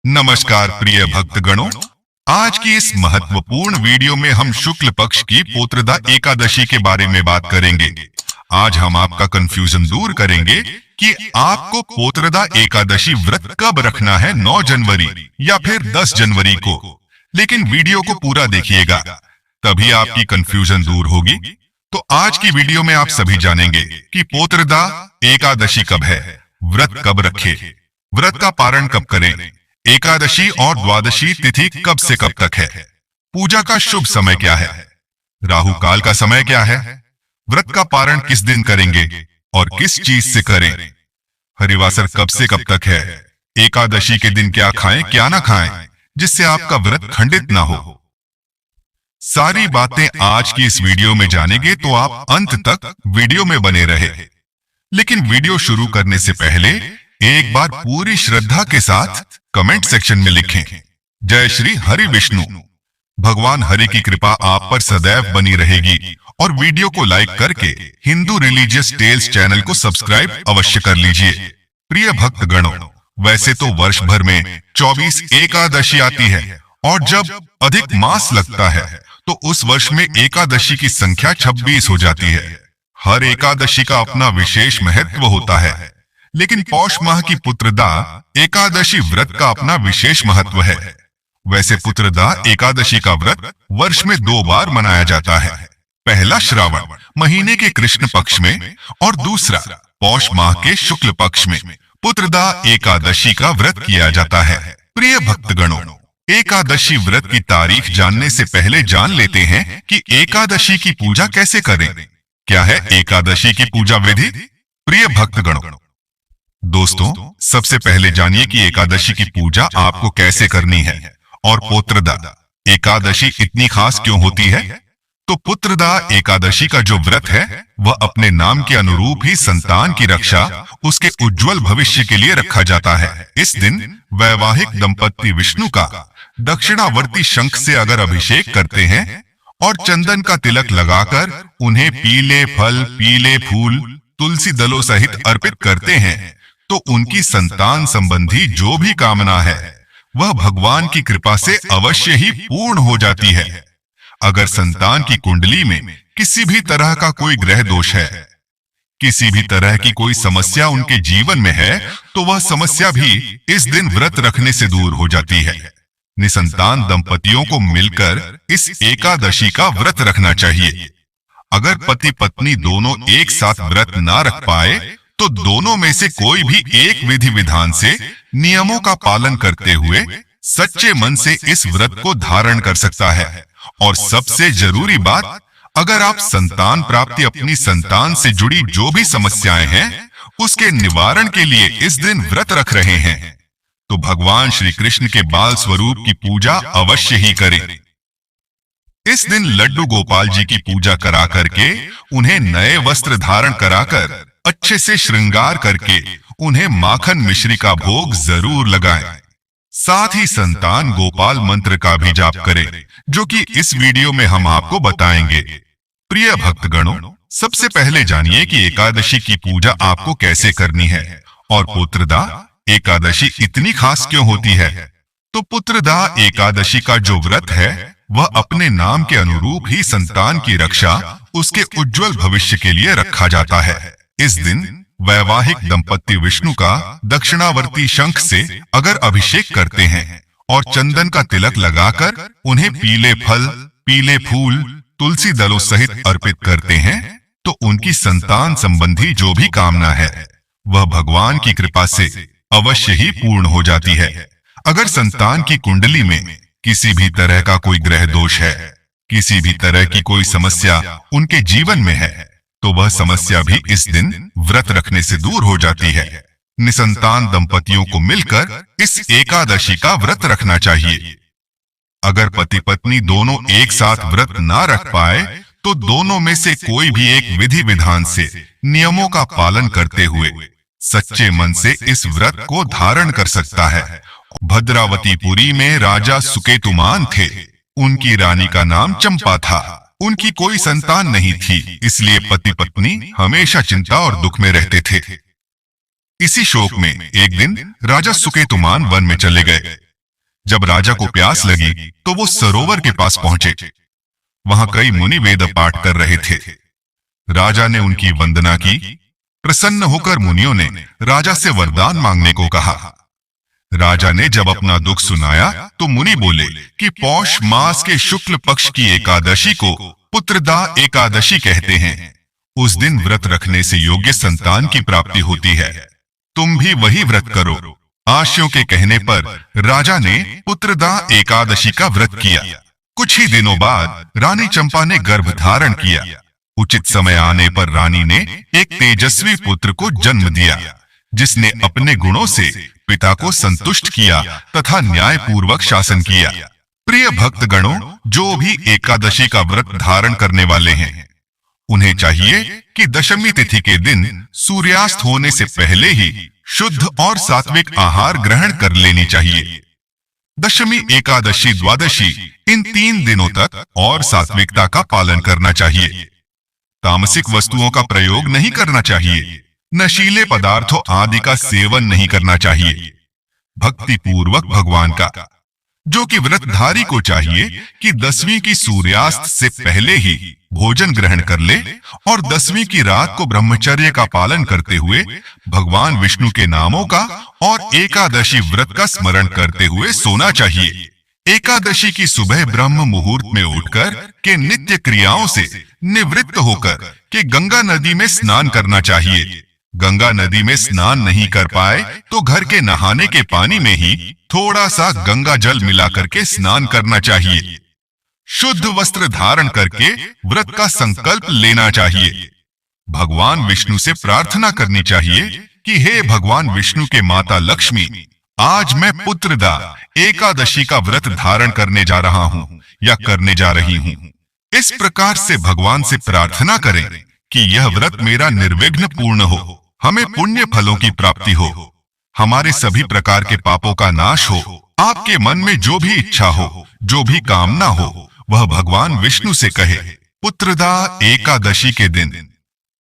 नमस्कार प्रिय भक्तगणों, आज की इस महत्वपूर्ण वीडियो में हम शुक्ल पक्ष की पोत्रदा एकादशी के बारे में बात करेंगे। आज हम आपका कंफ्यूजन दूर करेंगे कि आपको पोत्रदा एकादशी व्रत कब रखना है, 9 जनवरी या फिर 10 जनवरी को। लेकिन वीडियो को पूरा देखिएगा, तभी आपकी कंफ्यूजन दूर होगी। तो आज की वीडियो में आप सभी जानेंगे कि पोत्रदा एकादशी कब है, व्रत कब रखें, व्रत का पारण कब करें, एकादशी और द्वादशी तिथि कब से कब तक है, पूजा का शुभ समय क्या है, राहु काल का समय क्या है, व्रत का पारण किस दिन करेंगे और किस चीज से करें, हरिवासर कब से कब तक है, एकादशी के दिन क्या खाएं क्या ना खाएं जिससे आपका व्रत खंडित ना हो। सारी बातें आज की इस वीडियो में जानेंगे, तो आप अंत तक वीडियो में बने रहे। लेकिन वीडियो शुरू करने से पहले एक बार पूरी श्रद्धा के साथ कमेंट सेक्शन में लिखें, जय श्री हरि विष्णु। भगवान हरि की कृपा आप पर सदैव बनी रहेगी और वीडियो को लाइक करके हिंदू रिलीजियस टेल्स चैनल को सब्सक्राइब अवश्य कर लीजिए। प्रिय भक्तगणों, वैसे तो वर्ष भर में 24 एकादशी आती है और जब अधिक मास लगता है तो उस वर्ष में एकादशी की संख्या 26 हो जाती है। हर एकादशी का अपना विशेष महत्व होता है, लेकिन पौष माह की पुत्रदा एकादशी व्रत का अपना विशेष महत्व है। वैसे पुत्रदा एकादशी का व्रत वर्ष में 2 बार मनाया जाता है, पहला श्रावण महीने के कृष्ण पक्ष में और दूसरा पौष माह के शुक्ल पक्ष में पुत्रदा एकादशी का व्रत किया जाता है। प्रिय भक्तगणों, एकादशी व्रत की तारीख जानने से पहले जान लेते हैं कि एकादशी की पूजा कैसे करें। क्या है एकादशी की पूजा विधि? प्रिय भक्तगणों, दोस्तों, सबसे पहले जानिए कि एकादशी की पूजा आपको कैसे करनी है और पुत्रदा एकादशी इतनी खास क्यों होती है। तो पुत्रदा एकादशी का जो व्रत है वह अपने नाम के अनुरूप ही संतान की रक्षा, उसके उज्जवल भविष्य के लिए रखा जाता है। इस दिन वैवाहिक दंपत्ति विष्णु का दक्षिणावर्ती शंख से अगर अभिषेक करते हैं और चंदन का तिलक लगाकर उन्हें पीले फल, पीले फूल, तुलसी दलों सहित अर्पित करते हैं तो उनकी संतान संबंधी जो भी कामना है वह भगवान की कृपा से अवश्य ही पूर्ण हो जाती है। अगर संतान की कुंडली में किसी भी तरह का कोई ग्रह दोष है, किसी भी तरह की कोई समस्या उनके जीवन में है, तो वह समस्या भी इस दिन व्रत रखने से दूर हो जाती है। निसंतान दंपतियों को मिलकर इस एकादशी का व्रत रखना चाहिए। अगर पति पत्नी दोनों एक साथ व्रत ना रख पाए तो दोनों में से कोई भी एक विधि विधान से नियमों का पालन करते हुए सच्चे मन से इस व्रत को धारण कर सकता है। और सबसे जरूरी बात, अगर आप संतान प्राप्ति, अपनी संतान से जुड़ी जो भी समस्याएं हैं उसके निवारण के लिए इस दिन व्रत रख रहे हैं तो भगवान श्री कृष्ण के बाल स्वरूप की पूजा अवश्य ही करें। इस दिन लड्डू गोपाल जी की पूजा करा करके उन्हें नए वस्त्र धारण कराकर अच्छे से श्रृंगार करके उन्हें माखन मिश्री का भोग जरूर लगाएं। साथ ही संतान गोपाल मंत्र का भी जाप करें, जो कि इस वीडियो में हम आपको बताएंगे। प्रिय भक्तगणों, सबसे पहले जानिए कि एकादशी की पूजा आपको कैसे करनी है और पुत्रदा एकादशी इतनी खास क्यों होती है। तो पुत्रदा एकादशी का जो व्रत है वह अपने नाम के अनुरूप ही संतान की रक्षा, उसके उज्जवल भविष्य के लिए रखा जाता है। इस दिन वैवाहिक दंपत्ति विष्णु का दक्षिणावर्ती शंख से अगर अभिषेक करते हैं और चंदन का तिलक लगाकर उन्हें पीले फल, पीले फूल, तुलसी दलों सहित अर्पित करते हैं तो उनकी संतान संबंधी जो भी कामना है वह भगवान की कृपा से अवश्य ही पूर्ण हो जाती है। अगर संतान की कुंडली में किसी भी तरह का कोई ग्रह दोष है, किसी भी तरह की कोई समस्या उनके जीवन में है, तो वह समस्या भी इस दिन व्रत रखने से दूर हो जाती है। निसंतान दंपतियों को मिलकर इस एकादशी का व्रत रखना चाहिए। अगर पति पत्नी दोनों एक साथ व्रत ना रख पाए तो दोनों में से कोई भी एक विधि विधान से नियमों का पालन करते हुए सच्चे मन से इस व्रत को धारण कर सकता है। भद्रावतीपुरी में राजा सुकेतुमान थे। उनकी रानी का नाम चंपा था। उनकी कोई संतान नहीं थी, इसलिए पति पत्नी हमेशा चिंता और दुख में रहते थे। इसी शोक में एक दिन राजा सुकेतुमान वन में चले गए। जब राजा को प्यास लगी तो वो सरोवर के पास पहुंचे। वहां कई मुनि वेद पाठ कर रहे थे। राजा ने उनकी वंदना की। प्रसन्न होकर मुनियों ने राजा से वरदान मांगने को कहा। राजा ने जब अपना दुख सुनाया तो मुनि बोले कि पौष मास के शुक्ल पक्ष की एकादशी को पुत्रदा एकादशी कहते हैं। उस दिन व्रत रखने से योग्य संतान की प्राप्ति होती है। तुम भी वही व्रत करो। आश्यों के कहने पर राजा ने पुत्रदा एकादशी का व्रत किया। कुछ ही दिनों बाद रानी चंपा ने गर्भ धारण किया। उचित समय आने पर रानी ने एक तेजस्वी पुत्र को जन्म दिया, जिसने अपने गुणों से पिता को संतुष्ट किया तथा न्यायपूर्वक शासन किया। प्रिय भक्तगणों, जो भी एकादशी का व्रत धारण करने वाले हैं, उन्हें चाहिए कि दशमी तिथि के दिन सूर्यास्त होने से पहले ही शुद्ध और सात्विक आहार ग्रहण कर लेनी चाहिए। दशमी, एकादशी, द्वादशी इन 3 दिनों तक और सात्विकता का पालन करना चाहिए। तामसिक वस्तुओं का प्रयोग नहीं करना चाहिए। नशीले पदार्थों आदि का सेवन नहीं करना चाहिए। भक्ति पूर्वक भगवान का, जो कि व्रतधारी को चाहिए कि 10वीं की सूर्यास्त से पहले ही भोजन ग्रहण कर ले और 10वीं की रात को ब्रह्मचर्य का पालन करते हुए भगवान विष्णु के नामों का और एकादशी व्रत का स्मरण करते हुए सोना चाहिए। एकादशी की सुबह ब्रह्म मुहूर्त में उठकर के नित्य क्रियाओं से निवृत्त होकर के गंगा नदी में स्नान करना चाहिए। गंगा नदी में स्नान नहीं कर पाए तो घर के नहाने के पानी में ही थोड़ा सा गंगा जल मिला करके स्नान करना चाहिए। शुद्ध वस्त्र धारण करके व्रत का संकल्प लेना चाहिए। भगवान विष्णु से प्रार्थना करनी चाहिए कि हे भगवान विष्णु के माता लक्ष्मी, आज मैं पुत्रदा एकादशी का व्रत धारण करने जा रहा हूँ या करने जा रही हूँ। इस प्रकार से भगवान से प्रार्थना करें कि यह व्रत मेरा निर्विघ्न पूर्ण हो, हमें पुण्य फलों की प्राप्ति हो, हमारे सभी प्रकार के पापों का नाश हो, आपके मन में जो भी इच्छा हो, जो भी कामना हो, वह भगवान विष्णु से कहे। पुत्रदा एकादशी के दिन,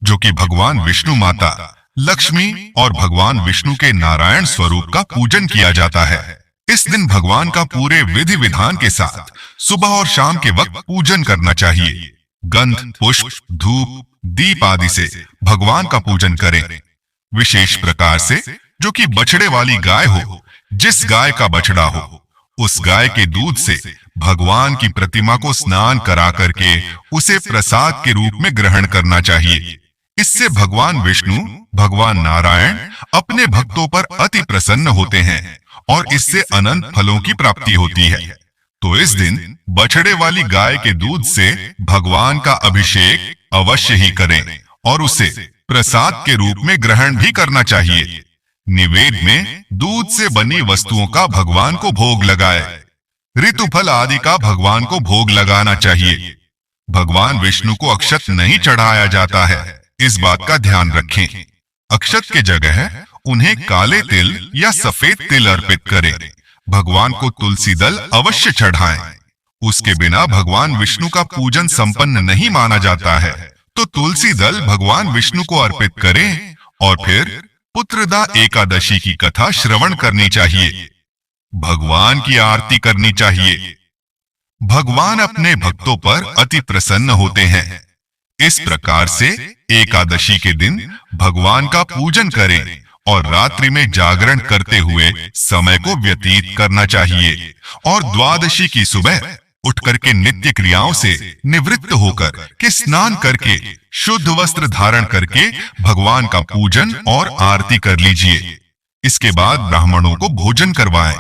जो कि भगवान विष्णु माता लक्ष्मी और भगवान विष्णु के नारायण स्वरूप का पूजन किया जाता है। इस दिन भगवान का पूरे विधि विधान के साथ सुबह और शाम के वक्त पूजन करना चाहिए। गंध, पुष्प, धूप, दीप आदि से भगवान का पूजन करें। विशेष प्रकार से जो कि बछड़े वाली गाय हो, जिस गाय का बछड़ा हो, उस गाय के दूध से भगवान की प्रतिमा को स्नान करा करके उसे प्रसाद के रूप में ग्रहण करना चाहिए। इससे भगवान विष्णु, भगवान नारायण अपने भक्तों पर अति प्रसन्न होते हैं और इससे अनंत फलों की प्राप्ति होती है। तो इस दिन बछड़े वाली गाय के दूध से भगवान का अभिषेक अवश्य ही करें और उसे प्रसाद के रूप में ग्रहण भी करना चाहिए। निवेद में दूध से बनी वस्तुओं का भगवान को भोग लगाए। ऋतुफल आदि का भगवान को भोग लगाना चाहिए। भगवान विष्णु को अक्षत नहीं चढ़ाया जाता है, इस बात का ध्यान रखें। अक्षत के जगह उन्हें काले तिल या सफेद तिल अर्पित करें। भगवान को तुलसी दल अवश्य चढ़ाएं। उसके बिना भगवान विष्णु का पूजन संपन्न नहीं माना जाता है। तो तुलसी दल भगवान विष्णु को अर्पित करें और फिर पुत्रदा एकादशी की कथा श्रवण करनी चाहिए। भगवान की आरती करनी चाहिए। भगवान अपने भक्तों पर अति प्रसन्न होते हैं। इस प्रकार से एकादशी के दिन भगवान का पूजन करें और रात्रि में जागरण करते हुए समय को व्यतीत करना चाहिए और द्वादशी की सुबह उठ करके नित्य क्रियाओं से निवृत्त होकर के स्नान करके शुद्ध वस्त्र धारण करके भगवान का पूजन और आरती कर लीजिए। इसके बाद ब्राह्मणों को भोजन करवाएं।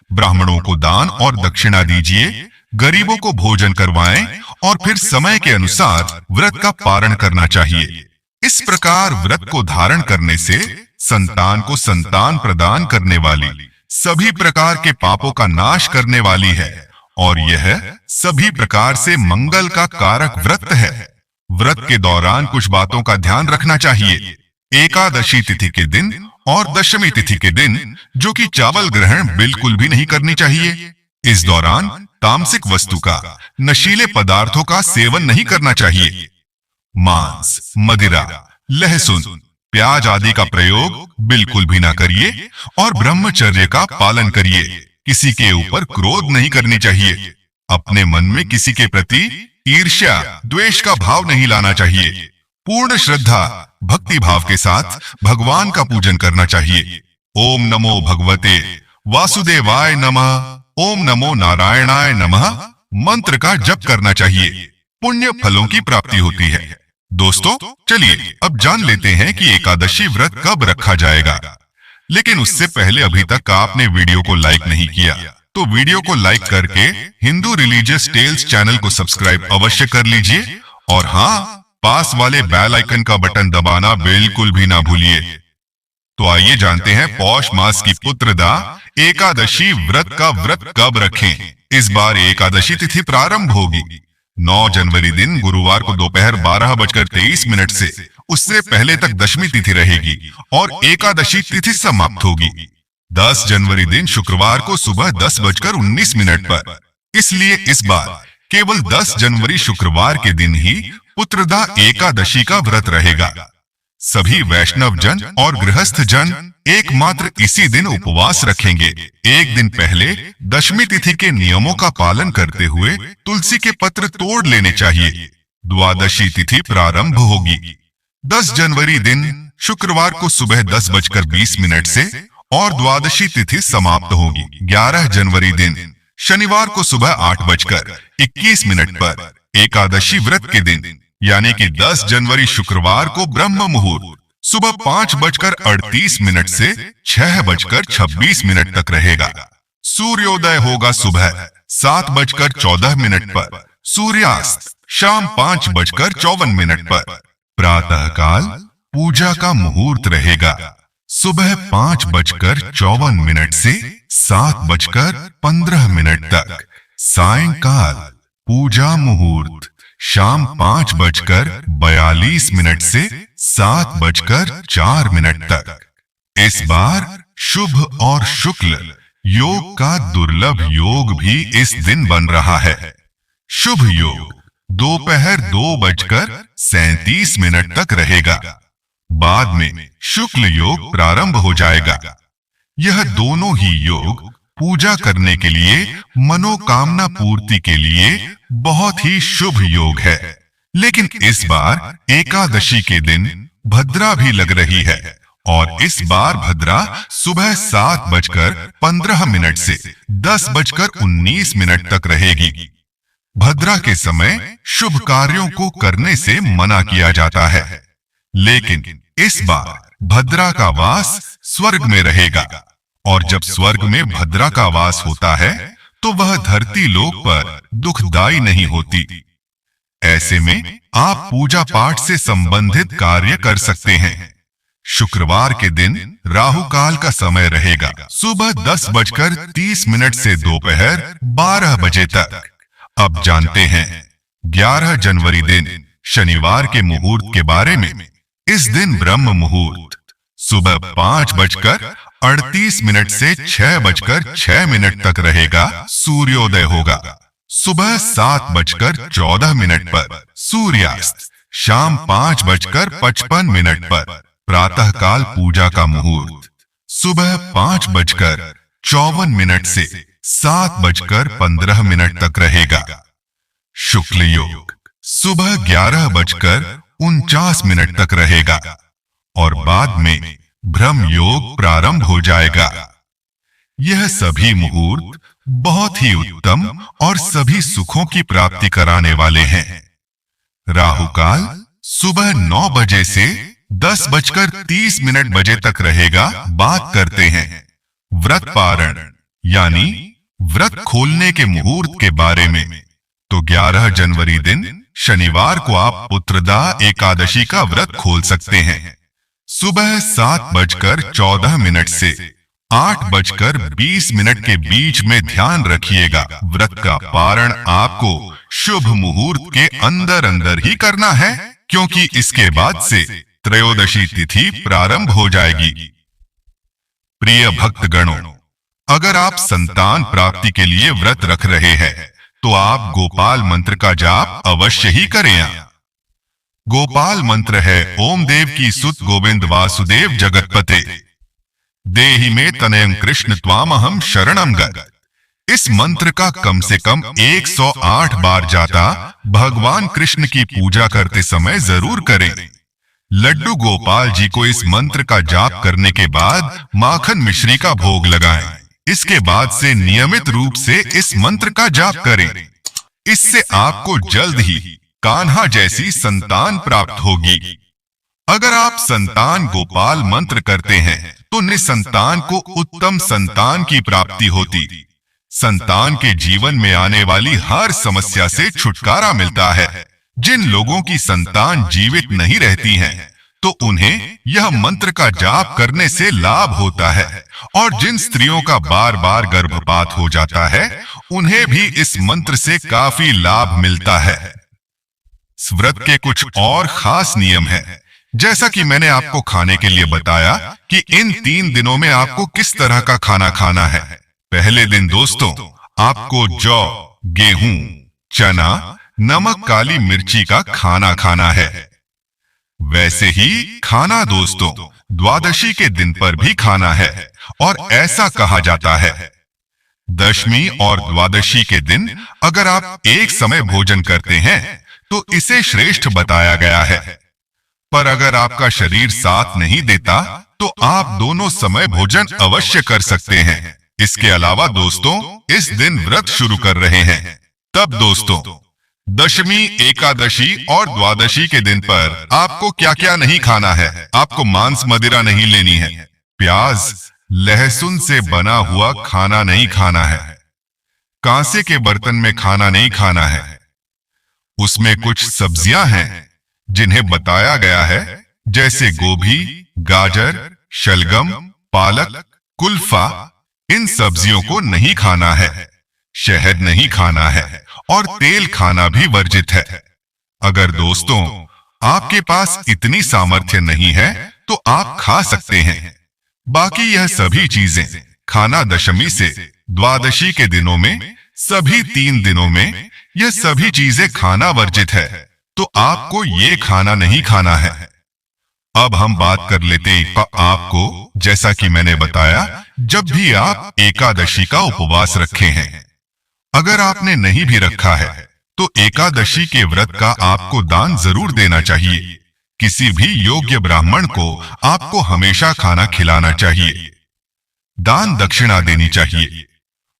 ब्राह्मणों को दान और दक्षिणा दीजिए। गरीबों को भोजन करवाएं और फिर समय के अनुसार व्रत का पारण करना चाहिए। इस प्रकार व्रत को धारण करने से संतान को संतान प्रदान करने वाली, सभी प्रकार के पापों का नाश करने वाली है और यह सभी प्रकार से मंगल का कारक व्रत है। व्रत के दौरान कुछ बातों का ध्यान रखना चाहिए। एकादशी तिथि के दिन और दशमी तिथि के दिन जो कि चावल ग्रहण बिल्कुल भी नहीं करनी चाहिए। इस दौरान तामसिक वस्तु का, नशीले पदार्थों का सेवन नहीं करना चाहिए। मांस, मदिरा, लहसुन, प्याज आदि का प्रयोग बिल्कुल भी ना करिए और ब्रह्मचर्य का पालन करिए। किसी के ऊपर क्रोध नहीं करनी चाहिए। अपने मन में किसी के प्रति ईर्ष्या द्वेष का भाव नहीं लाना चाहिए। पूर्ण श्रद्धा भक्ति भाव के साथ भगवान का पूजन करना चाहिए। ओम नमो भगवते वासुदेवाय नमः, ओम नमो नारायणाय नमः मंत्र का जप करना चाहिए। पुण्य फलों की प्राप्ति होती है। दोस्तों, चलिए अब जान लेते हैं कि एकादशी व्रत कब रखा जाएगा। लेकिन उससे पहले अभी तक आपने वीडियो को लाइक नहीं किया तो वीडियो को लाइक करके हिंदू रिलीजियस टेल्स चैनल को सब्सक्राइब अवश्य कर लीजिए और हाँ, पास वाले बेल आइकन का बटन दबाना बिल्कुल भी ना भूलिए। तो आइए जानते हैं पौष मास की पुत्रदा एकादशी व्रत का व्रत कब रखें। इस बार एकादशी तिथि प्रारंभ होगी 9 जनवरी दिन गुरुवार को दोपहर 12:23 से उससे पहले तक दशमी तिथि रहेगी और एकादशी तिथि समाप्त होगी 10 जनवरी दिन शुक्रवार को सुबह 10:19 पर। इसलिए इस बार केवल 10 जनवरी शुक्रवार के दिन ही पुत्रदा एकादशी का व्रत रहेगा। सभी वैष्णव जन और गृहस्थ जन एकमात्र इसी दिन उपवास रखेंगे। एक दिन पहले दशमी तिथि के नियमों का पालन करते हुए तुलसी के पत्र तोड़ लेने चाहिए। द्वादशी तिथि प्रारंभ होगी 10 जनवरी दिन शुक्रवार को सुबह 10:20 से और द्वादशी तिथि समाप्त होगी 11 जनवरी दिन शनिवार को सुबह 8:21 पर। एकादशी व्रत के दिन यानी कि 10 जनवरी शुक्रवार को ब्रह्म मुहूर्त सुबह 5:38 से 6:26 तक रहेगा। सूर्योदय होगा सुबह 7:14 पर। सूर्यास्त शाम 5:54 पर। प्रातः काल पूजा का मुहूर्त रहेगा सुबह 5:54 से 7:15 तक। सायंकाल पूजा मुहूर्त शाम 5:42 से 7:04 तक। इस बार शुभ और शुक्ल योग का दुर्लभ योग भी इस दिन बन रहा है। शुभ योग दोपहर 2:37 तक रहेगा। बाद में शुक्ल योग प्रारंभ हो जाएगा। यह दोनों ही योग पूजा करने के लिए, मनोकामना पूर्ति के लिए बहुत ही शुभ योग है। लेकिन इस बार एकादशी के दिन भद्रा भी लग रही है और इस बार भद्रा सुबह 7:15 से 10:19 तक रहेगी। भद्रा के समय शुभ कार्यों को करने से मना किया जाता है। लेकिन इस बार भद्रा का वास स्वर्ग में रहेगा और जब स्वर्ग में भद्रा का वास होता है तो वह धरती लोक पर दुखदाई नहीं होती। ऐसे में आप पूजा पाठ से संबंधित कार्य कर सकते हैं। शुक्रवार के दिन राहु काल का समय रहेगा सुबह 10:30 से दोपहर 12 बजे तक। अब जानते हैं 11 जनवरी दिन शनिवार के मुहूर्त के बारे में। इस दिन ब्रह्म मुहूर्त सुबह 5:38 से 6:06 तक रहेगा। सूर्योदय होगा सुबह 7:14 पर। सूर्यास्त शाम 5:55 पर। प्रातः काल पूजा का मुहूर्त सुबह 5:54 से 7:15 तक रहेगा। शुक्ल योग सुबह 11:49 तक रहेगा और बाद में ब्रह्म योग प्रारंभ हो जाएगा। यह सभी मुहूर्त बहुत ही उत्तम और सभी सुखों की प्राप्ति कराने वाले हैं। राहु काल सुबह 9 बजे से 10:30 बजे तक रहेगा। बात करते हैं व्रत पारण यानी व्रत खोलने के मुहूर्त के बारे में। तो 11 जनवरी दिन शनिवार को आप पुत्रदा एकादशी का व्रत खोल सकते हैं। सुबह 7:14 से 8:20 के बीच में ध्यान रखिएगा। व्रत का पारण आपको शुभ मुहूर्त के अंदर अंदर ही करना है, क्योंकि इसके बाद से त्रयोदशी तिथि प्रारंभ हो जाएगी। प्रिय भक्तगणों, अगर आप संतान प्राप्ति के लिए व्रत रख रहे हैं तो आप गोपाल मंत्र का जाप अवश्य ही करें। गोपाल मंत्र है ओम देव की सुत गोविंद वासुदेव जगतपते, देहि में तनयं कृष्ण त्वामहं शरणं गत। इस मंत्र का कम से कम 108 बार जाता भगवान कृष्ण की पूजा करते समय जरूर करें। लड्डू गोपाल जी को इस मंत्र का जाप करने के बाद माखन मिश्री का भोग लगाएं। इसके बाद से नियमित रूप से इस मंत्र का जाप करें। इससे आपको जल्द ही कान्हा जैसी संतान प्राप्त होगी। अगर आप संतान गोपाल मंत्र करते हैं तो निसंतान को उत्तम संतान की प्राप्ति होती। संतान के जीवन में आने वाली हर समस्या से छुटकारा मिलता है। जिन लोगों की संतान जीवित नहीं रहती हैं, तो उन्हें यह मंत्र का जाप करने से लाभ होता है। और जिन स्त्रियों का बार बार गर्भपात हो जाता है, उन्हें भी इस मंत्र से काफी लाभ मिलता है। इस व्रत के कुछ और खास नियम हैं। जैसा कि मैंने आपको खाने के लिए बताया कि इन 3 दिनों में आपको किस तरह का खाना खाना है। पहले दिन दोस्तों, आपको जौ, गेहूं, चना, नमक, काली मिर्ची का खाना खाना है। वैसे ही खाना दोस्तों द्वादशी के दिन पर भी खाना है। और ऐसा कहा जाता है, दशमी और द्वादशी के दिन अगर आप एक समय भोजन करते हैं तो इसे श्रेष्ठ बताया गया है। पर अगर आपका शरीर साथ नहीं देता तो आप दोनों समय भोजन अवश्य कर सकते हैं। इसके अलावा दोस्तों, इस दिन व्रत शुरू कर रहे हैं, तब दोस्तों दशमी, एकादशी और द्वादशी के दिन पर आपको क्या क्या नहीं खाना है। आपको मांस मदिरा नहीं लेनी है, प्याज लहसुन से बना हुआ खाना नहीं खाना है, कांसे के बर्तन में खाना नहीं खाना है। उसमें कुछ सब्जियां हैं जिन्हें बताया गया है, जैसे गोभी, गाजर, शलगम, पालक, कुल्फा। इन सब्जियों को नहीं खाना है। शहद नहीं खाना है और तेल खाना भी वर्जित है। अगर दोस्तों आपके पास इतनी सामर्थ्य नहीं है तो आप खा सकते हैं। बाकी यह सभी चीजें खाना दशमी से द्वादशी के दिनों में, सभी 3 दिनों में यह सभी चीजें खाना वर्जित है, तो आपको ये खाना नहीं खाना है। अब हम बात कर लेते हैं आपको, जैसा कि मैंने बताया, जब भी आप एकादशी का उपवास रखे हैं, अगर आपने नहीं भी रखा है तो एकादशी के व्रत का आपको दान जरूर देना चाहिए। किसी भी योग्य ब्राह्मण को आपको हमेशा खाना खिलाना चाहिए, दान दक्षिणा देनी चाहिए।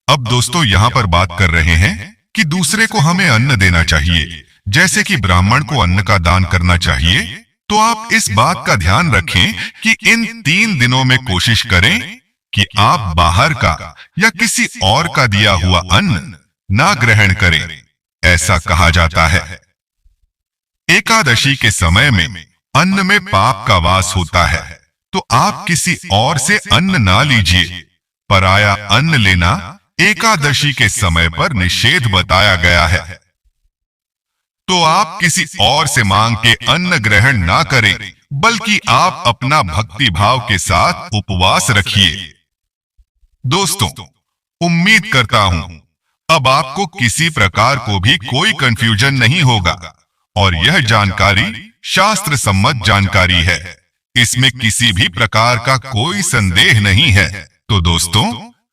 अब दोस्तों यहाँ पर बात कर रहे हैं कि दूसरे को हमें अन्न देना चाहिए, जैसे कि ब्राह्मण को अन्न का दान करना चाहिए। तो आप इस बात का ध्यान रखें कि इन 3 दिनों में कोशिश करें कि आप बाहर का या किसी और का दिया हुआ अन्न ना ग्रहण करें। ऐसा कहा जाता है, एकादशी के समय में अन्न में पाप का वास होता है, तो आप किसी और से अन्न ना लीजिए। पराया अन्न लेना एकादशी के समय पर निषेध बताया गया है, तो आप किसी और से मांग के अन्न ग्रहण ना करें, बल्कि आप अपना भक्ति भाव के साथ उपवास रखिए। दोस्तों, उम्मीद करता हूं अब आपको किसी प्रकार को भी कोई कंफ्यूजन नहीं होगा और यह जानकारी शास्त्र सम्मत जानकारी है। इसमें किसी भी प्रकार का कोई संदेह नहीं है। तो दोस्तों,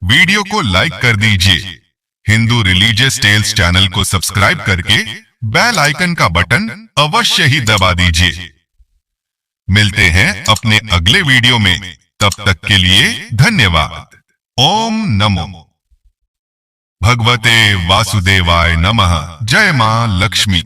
वीडियो को लाइक कर दीजिए, हिंदू रिलीजियस टेल्स चैनल को सब्सक्राइब करके बेल आइकन का बटन अवश्य ही दबा दीजिए। मिलते हैं अपने अगले वीडियो में, तब तक के लिए धन्यवाद। ओम नमो भगवते वासुदेवाय नमः। जय मां लक्ष्मी।